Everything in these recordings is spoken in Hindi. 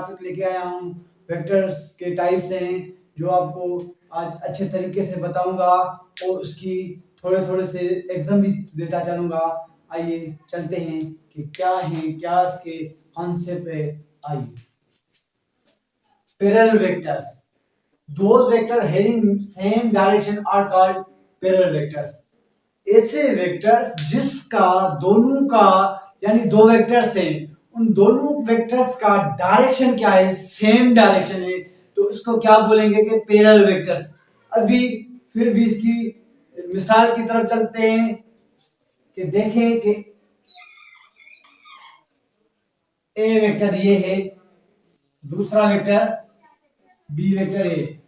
तक लेके आया हूँ। वेक्टर्स के टाइप्स हैं जो आपको आज अच्छे तरीके से बताऊंगा और उसकी थोड़े थोड़े से एग्जाम भी देता चलूंगा। आइए चलते हैं कि क्या है, क्या इसके कॉन्सेप्ट है। आइए, parallel vectors, those vector having same direction are called parallel vectors। ऐसे वेक्टर्स जिसका दोनों का यानी दो वेक्टर्स हैं, उन दोनों वेक्टर्स का डायरेक्शन क्या है, सेम डायरेक्शन है, तो इसको क्या बोलेंगे कि पैरेलल वेक्टर्स। अभी फिर भी इसकी मिसाल की तरफ चलते हैं कि देखें कि ए वेक्टर ये है, दूसरा वेक्टर बी वेक्टर है।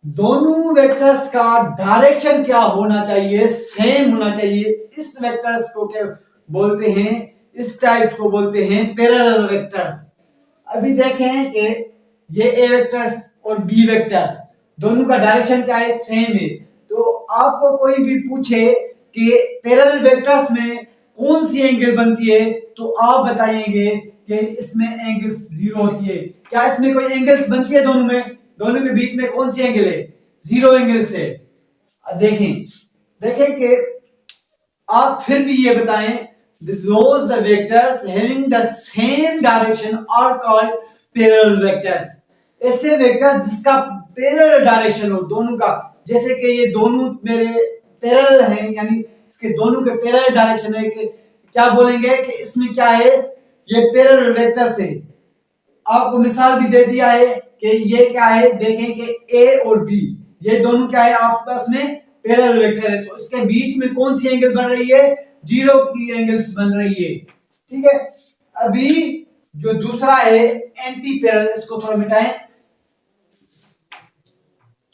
दोनों वेक्टर्स का डायरेक्शन क्या होना चाहिए, सेम होना चाहिए। इस वेक्टर्स को क्या बोलते हैं, इस टाइप को बोलते हैं पैरेलल वेक्टर्स। अभी देखें कि ये ए वेक्टर्स और बी वेक्टर्स दोनों का डायरेक्शन क्या है, सेम है। तो आपको कोई भी पूछे कि पैरेलल वेक्टर्स में कौन सी एंगल बनती है, तो आप बताइएंगे कि इसमें एंगल जीरो होती है। क्या इसमें कोई एंगल्स बनती है दोनों में? दोनों के बीच में कौन सी एंगल है? जीरो एंगल से। देखें कि आप फिर भी ये बताएं, those the vectors having the same direction are called parallel vectors। ऐसे वेक्टर्स जिसका पैरेलल डायरेक्शन हो दोनों का, जैसे कि ये दोनों मेरे पैरेलल हैं, यानी इसके दोनों के पैरेलल डायरेक्शन है, कि क्या बोलेंगे कि इसमें क्या है, ये पैरेलल वेक्टर्स है। आपको मिसाल भी दे दिया है कि ये क्या है, देखें कि ए और बी ये दोनों क्या है आपस में पैरेलल वेक्टर है, तो इसके बीच में कौन सी एंगल बन रही है, जीरो की एंगल्स बन रही है। ठीक है, अभी जो दूसरा है एंटी पैरेलल, इसको थोड़ा मिटाएं,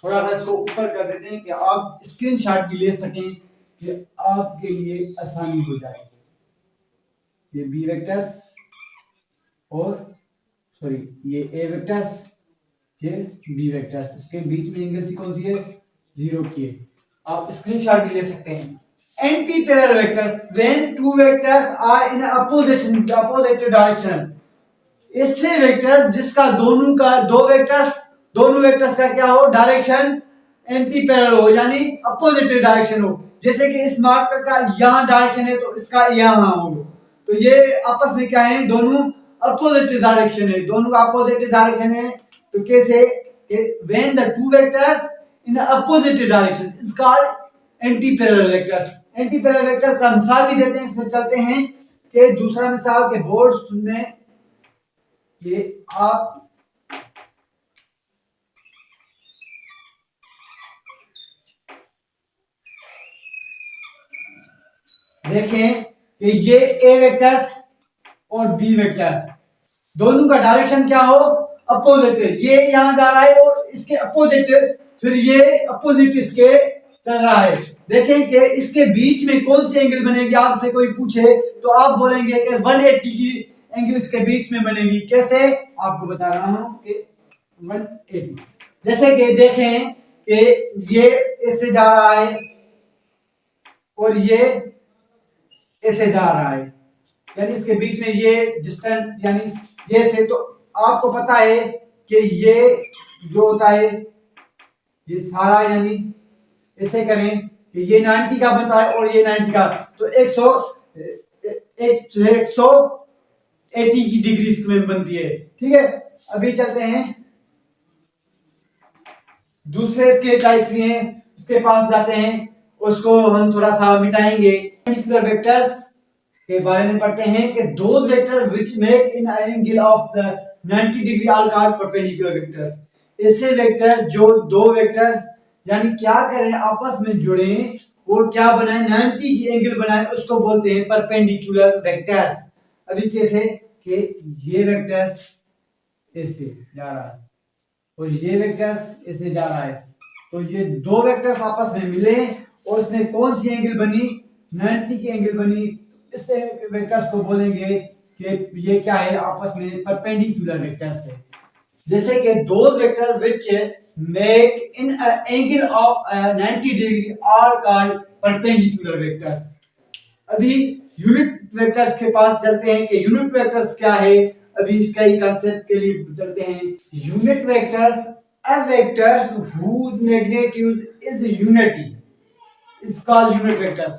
थोड़ा सा इसको ऊपर कर देते हैं कि आप स्क्रीनशॉट भी ले सकें कि आपके लिए आसानी हो जाए। ये बी वेक्टर्स और सॉरी ये ए वेक्टर्स, ये बी वेक्टर्स, इसके बीच में एंगल सी कौन सी है, जीरो की है। आप स्क्रीनशॉट भी ले सकते हैं। Anti parallel vectors when two vectors are in opposite direction. ऐसे वेक्टर जिसका दोनों वेक्टर्स का क्या हो, डायरेक्शन एंटी पैरेलल हो, यानी अपोजिट डायरेक्शन हो। जैसे कि इस मार्कर का यहां डायरेक्शन है तो इसका यहां हो, तो ये आपस में क्या है, दोनों अपोजिट डायरेक्शन है, दोनों का अपोजिट डायरेक्शन है। तो कैसे, when the two vectors in opposite direction is called anti parallel vectors. Anti parallel vector का मिसाल भी देते हैं, फिर चलते हैं कि दूसरा मिसाल के बोर्ड सुनने कि आप देखें कि ये ए वेक्टर्स और बी वेक्टर्स दोनों का डायरेक्शन क्या हो, अपोजिट है। ये यहां जा रहा है और इसके अपोजिट, फिर ये अपोजिट इसके चल रहा है। देखें कि इसके बीच में कौन सी एंगल बनेगी, आपसे कोई पूछे तो आप बोलेंगे कि 180 की एंगल इसके बीच में बनेगी। कैसे, आपको बता रहा हूं कि 180। जैसे कि देखें कि ये इससे जा रहा है और ये ऐसे जा रहा है, यानी इसके बीच में ये डिस्टेंस, यानी ये से, तो आपको पता है कि ये जो होता है ये सारा, यानी ऐसे करें कि ये 90 का बनता है और ये 90 का, तो 180 की डिग्री इसमें बनती है। ठीक है, अभी चलते हैं दूसरे इसके टाइप में, इसके पास जाते हैं, उसको हम थोड़ा सा मिटाएंगे। परपेंडिकुलर वेक्टर्स के बारे में पढ़ते हैं कि those vector which make an angle of the 90 degree are called perpendicular vectors. ऐसे वेक्टर जो दो वेक्टर्स यानी क्या करें, आपस में जुड़े और क्या बनाए, 90 की एंगल बनाए, उसको बोलते हैं परपेंडिकुलर वेक्टर्स। अभी कैसे कि ये वेक्टर्स ऐसे जा रहा है और ये वेक्टर्स ऐसे जा रहा है, तो ये दो वेक्टर्स आपस में मिले और इसमें कौन सी एंगल बनी, 90 की एंगल बनी। इस वेक्टर्स को बोलेंगे कि ये क्या है, आपस में परपेंडिकुलर वेक्टर्स है। जैसे कि those vector which make an angle of 90 degree are called perpendicular vectors. अभी यूनिट वेक्टर्स के पास चलते हैं कि यूनिट वेक्टर्स क्या है। अभी इसका ही कंसेप्ट के लिए चलते हैं। Unit vectors, a vectors whose magnitude is unity is called unit vectors।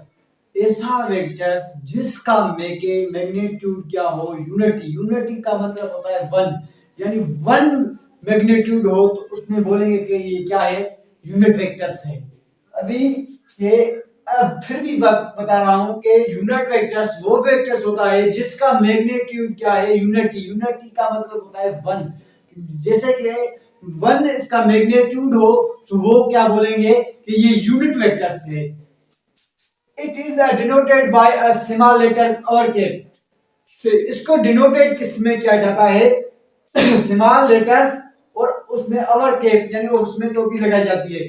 ऐसा वेक्टर्स जिसका मैग्नीट्यूड क्या हो, यूनिटी। यूनिटी का मतलब होता है वन, यानी वन मैग्नीट्यूड हो तो उसमें बोलेंगे कि ये क्या है, यूनिट वेक्टर्स है। अभी ये अब फिर भी बता रहा हूं कि यूनिट वेक्टर्स वो वेक्टर्स होता है जिसका मैग्नीट्यूड क्या है, यूनिटी। यूनिटी का मतलब होता है वन। जैसे कि वन इसका मैग्नीट्यूड हो तो वो क्या बोलेंगे कि ये यूनिट वेक्टर्स है। It is denoted by a small letter और कैप। इसको डिनोटेड किसमें किया जाता है, स्मॉल लेटर्स और उसमें अवर कैप यानी उसमें टोपी लगाई जाती है।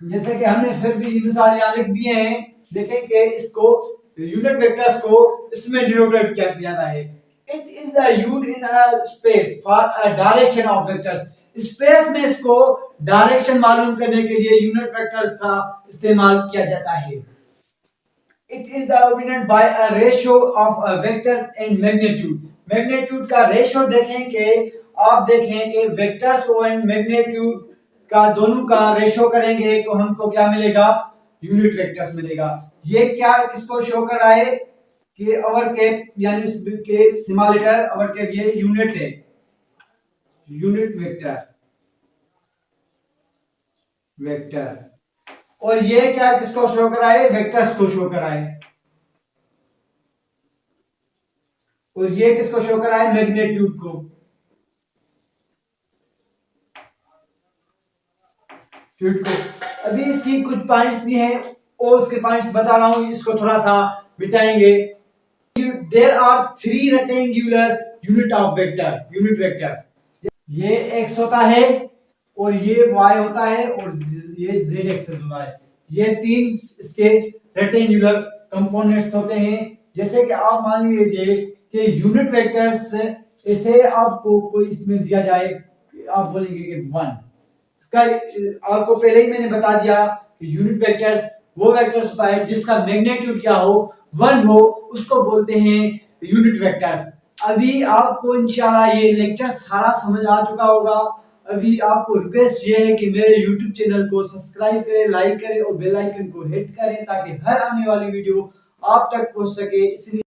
जैसे कि हमने फिर भी मिसाल यहाँ लिख दिए हैं, देखें कि इसको यूनिट वेक्टर्स को इसमें डिनोटेड किया जाता है। It is used in a space for a direction of vectors. Space में इसको डायरेक्शन मालूम करने के लिए यूनिट वेक्टर का इस्तेमाल किया जाता है। It is denoted by a ratio of vectors and magnitude. Magnitude का रेशियो देखें कि आप देखें कि वेक्टर्स एंड मैग्नीट्यूड का दोनों का रेशियो करेंगे तो हमको क्या मिलेगा, यूनिट वेक्टर्स मिलेगा। ये क्या किसको शो कर रहा है कि अवर कैप यानी इसके स्मॉल लेटर अवर कैप ये यूनिट है, यूनिट वेक्टर्स, वेक्टर्स। और ये क्या किसको शो कर रहा है, वेक्टर्स को शो कर रहा है। और ये किसको शो कर रहा है, मैग्नीट्यूड को। अभी इसकी कुछ पॉइंट्स भी हैं और उसके पॉइंट्स बता रहा हूं, इसको थोड़ा सा मिटाएंगे। There are three rectangular unit of vector, unit vectors. ये x होता है और ये y होता है और ये z एक्सिस होता है। ये तीन इसके रेक्टेंगुलर कंपोनेंट्स होते हैं। जैसे कि आप मान लीजिए कि यूनिट वेक्टर्स इसे आपको कोई इसमें दिया जाए, आप बोलेंगे कि 1। इसका आपको पहले ही मैंने बता दिया कि यूनिट वेक्टर्स वो वेक्टर्स होता है जिसका मैग्नीट्यूड क्या हो, 1 हो, उसको बोलते हैं यूनिट वेक्टर्स। अभी आपको इंशाल्लाह ये लेक्चर सारा समझ आ चुका होगा। अभी आपको रिक्वेस्ट ये है कि मेरे YouTube चैनल को सब्सक्राइब करें, लाइक करें और बेल आइकन को हिट करें ताकि हर आने वाली वीडियो आप तक पहुंच सके। इसलिए